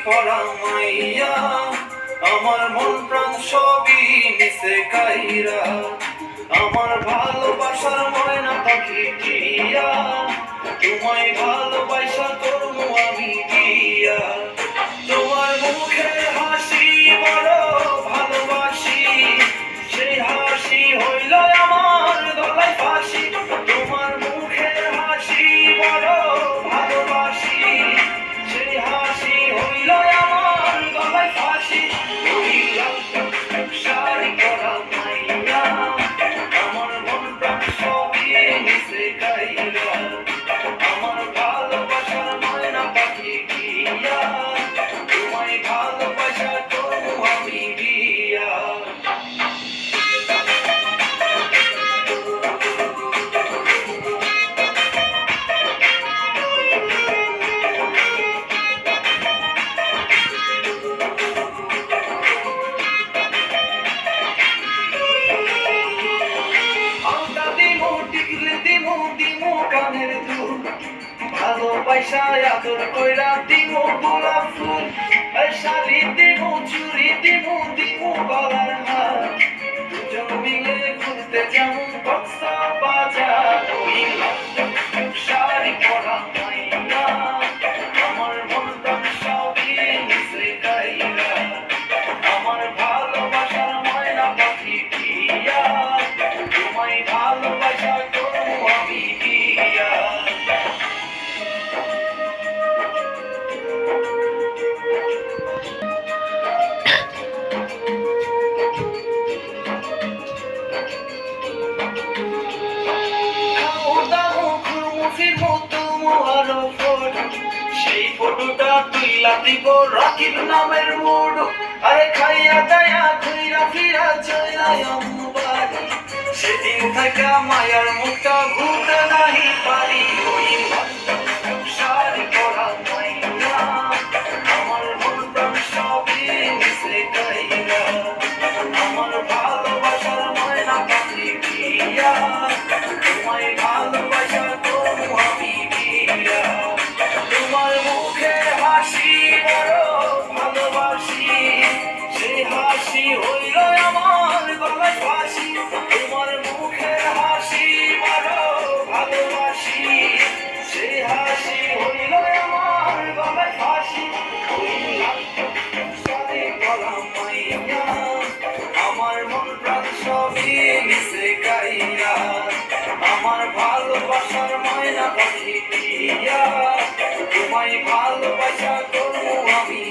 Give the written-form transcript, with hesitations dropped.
করা মাইয়া, আমার মন প্রাণ সবই নিছে কাইরা, আমার ভালোবাসার ময়না পাখি টিয়া, তোমায় ভালোবাসা করবো আমি দিয়া। তোমার মুখের হাসি বড় ভালোবাসি, সেই হাসি হইল আমার গলায় ফাঁসি। তোমার মুখের হাসি বড় ভালোবাসি, সেই হাসি হইল আমার গলায় ফাঁসি। ওই লাল টুকটুক শাড়ি পরা মাইয়া, আমার মন প্রাণ সবই নিছে কাইরা, আমার ভালোবাসার ময়না পাখি টিয়া, তোমায় ভালোবাসা করবো আমি বিয়া। আলতা দিমু টিকলি দিমু দিমু কানের দুল, ভালোবাসা আদর কইরা দিমু গোলাপ ফুল। এই শাড়ি দিমু চুড়ি দিমু দিমু গলার হার, দুজন মিলে ঘুরতে যাবো কক্সা বাজার। ওই লাল টুকটুক শাড়ি পরা মাইয়া, আমার মন প্রাণ সবই নিছে কাইরা, আমার ভালোবাসার ময়না পাখি টিয়া, তোমায় ভালোবাসা করবো আমি বিয়া। সেই ফটোটা তুইলা দিব রাকিব নামের মুডু, আরে খাইয়া দায়া ঘুইরা ফিরা চইলাই বাড়ি, সেদিন থাকা মায়ার মুখটা ভুলতে নাহি পারি। ওই শাড়ি পরা মাইয়া, আমার মন প্রাণ সবই নিছে কাইরা, আমার ভালোবাসার ময়না পাখি টিয়া, তোমায় ভালোবাসা করবো আমি বিয়া। তোমার মুখের হাসি বড় ভালোবাসি, সেই হাসি হইল আমার গলায় ফাঁসি। তোমার মুখের হাসি বড় ভালোবাসি, সেই হাসি হইল আমার গলায় ফাঁসি। ওই লাল টুকটুক শাড়ি পরা মাইয়া, আমার মন প্রাণ সবই নিছে কাইরা, আমার ভালোবাসার ময়না পাখি টিয়া, তোমায় ভালোবাসা করবো আমি।